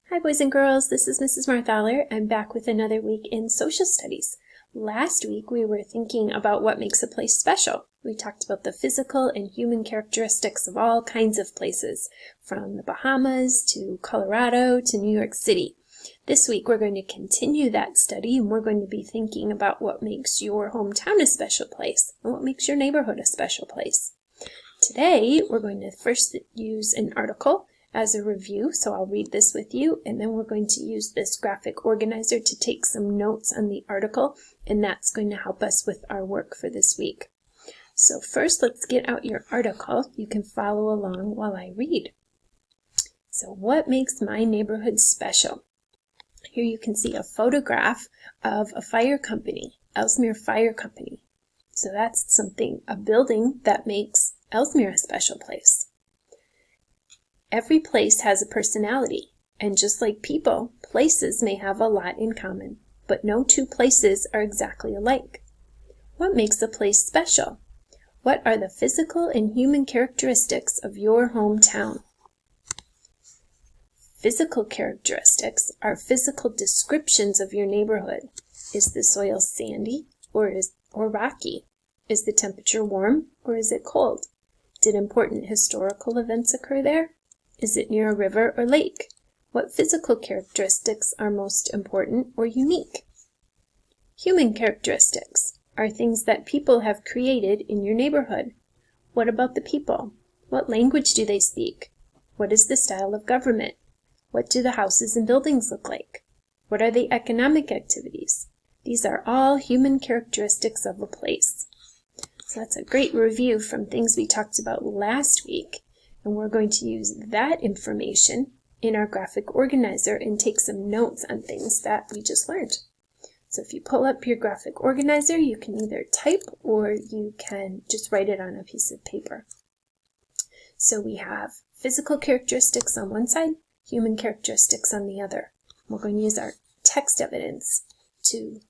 Hi boys and girls, this is Mrs. Marthaler. I'm back with another week in social studies. Last week we were thinking about what makes a place special. We talked about the physical and human characteristics of all kinds of places, from the Bahamas to Colorado to New York City. This week we're going to continue that study and we're going to be thinking about what makes your hometown a special place and what makes your neighborhood a special place. Today we're going to first use an article as a review, so I'll read this with you, and then we're going to use this graphic organizer to take some notes on the article, and that's going to help us with our work for this week. So first, let's get out your article. You can follow along while I read. So what makes my neighborhood special? Here you can see a photograph of a fire company, Ellesmere Fire Company. So that's something, a building that makes Ellesmere a special place. Every place has a personality, and just like people, places may have a lot in common, but no two places are exactly alike. What makes a place special? What are the physical and human characteristics of your hometown? Physical characteristics are physical descriptions of your neighborhood. Is the soil sandy or rocky? Is the temperature warm or is it cold? Did important historical events occur there? Is it near a river or lake? What physical characteristics are most important or unique? Human characteristics are things that people have created in your neighborhood. What about the people? What language do they speak? What is the style of government? What do the houses and buildings look like? What are the economic activities? These are all human characteristics of a place. So that's a great review from things we talked about last week. And we're going to use that information in our graphic organizer and take some notes on things that we just learned. So if you pull up your graphic organizer, you can either type or you can just write it on a piece of paper. So we have physical characteristics on one side, human characteristics on the other. We're going to use our text evidence to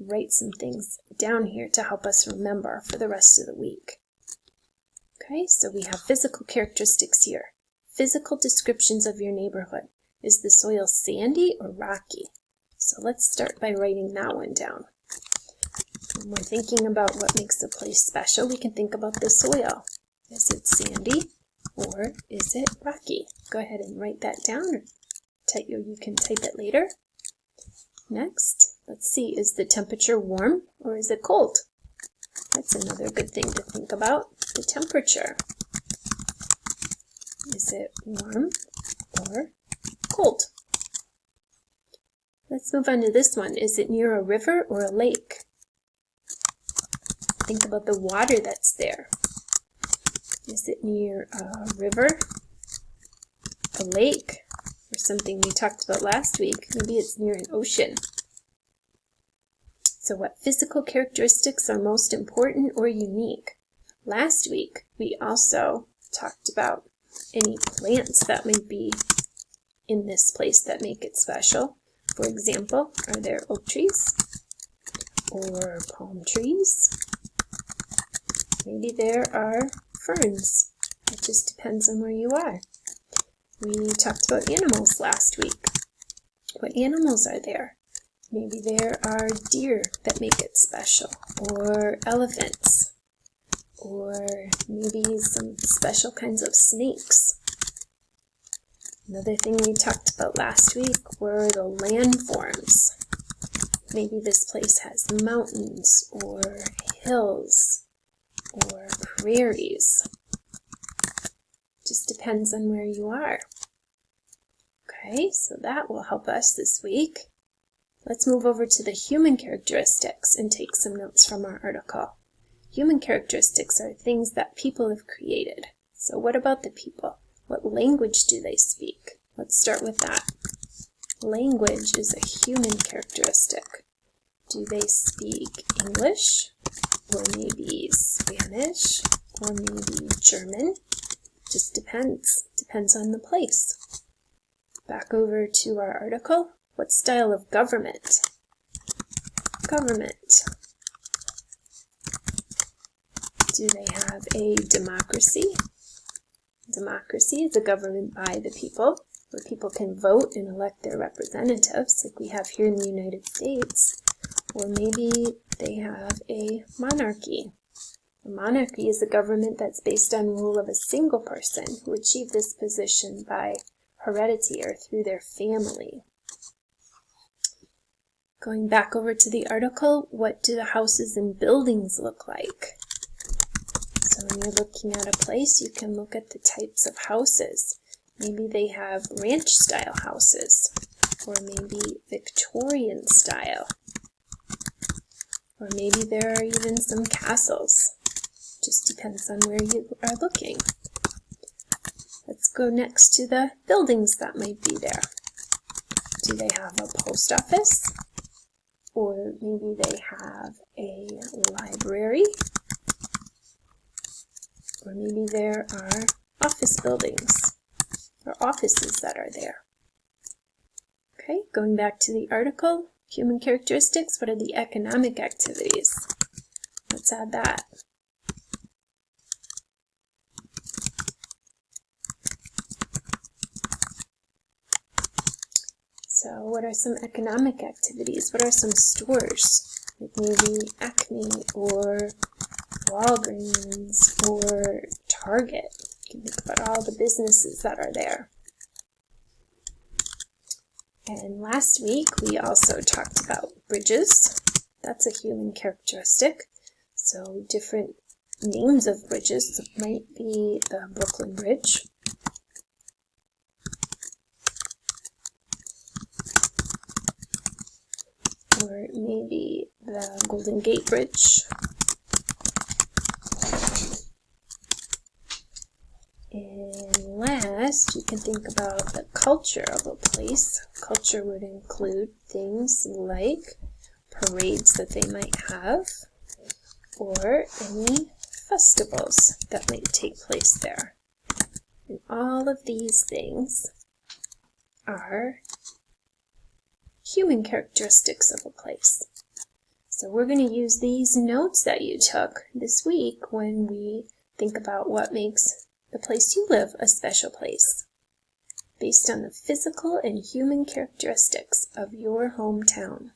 write some things down here to help us remember for the rest of the week. Okay, so we have physical characteristics here. Physical descriptions of your neighborhood. Is the soil sandy or rocky? So let's start by writing that one down. When we're thinking about what makes a place special, we can think about the soil. Is it sandy or is it rocky? Go ahead and write that down, or you can type it later. Next, let's see, is the temperature warm or is it cold? That's another good thing to think about. The temperature. Is it warm or cold? Let's move on to this one. Is it near a river or a lake? Think about the water that's there. Is it near a river, a lake, or something we talked about last week? Maybe it's near an ocean. So what physical characteristics are most important or unique? Last week, we also talked about any plants that might be in this place that make it special. For example, are there oak trees or palm trees? Maybe there are ferns. It just depends on where you are. We talked about animals last week. What animals are there? Maybe there are deer that make it special, or elephants, or maybe some special kinds of snakes. Another thing we talked about last week were the landforms. Maybe this place has mountains, or hills, or prairies. Just depends on where you are. Okay, so that will help us this week. Let's move over to the human characteristics and take some notes from our article. Human characteristics are things that people have created. So what about the people? What language do they speak? Let's start with that. Language is a human characteristic. Do they speak English, or maybe Spanish, or maybe German? Just depends. Depends on the place. Back over to our article. What style of government? Government. Do they have a democracy? Democracy is a government by the people. where people can vote and elect their representatives, like we have here in the United States. Or maybe they have a monarchy. A monarchy is a government that's based on rule of a single person who achieved this position by heredity or through their family. Going back over to the article, what do the houses and buildings look like? So when you're looking at a place, you can look at the types of houses. Maybe they have ranch-style houses, or maybe Victorian style, or maybe there are even some castles. Just depends on where you are looking. Let's go next to the buildings that might be there. Do they have a post office? Or maybe they have a library? Or maybe there are office buildings or offices that are there. Okay, going back to the article, human characteristics, what are the economic activities? Let's add that. So what are some economic activities? What are some stores? Like maybe Acme or Walgreens or Target. You can think about all the businesses that are there. And last week we also talked about bridges. That's a human characteristic. So different names of bridges might be the Brooklyn Bridge, or maybe the Golden Gate Bridge, and last you can think about the culture of a place. Culture would include things like parades that they might have, or any festivals that might take place there. And all of these things are human characteristics of a place. So we're going to use these notes that you took this week when we think about what makes the place you live a special place, based on the physical and human characteristics of your hometown.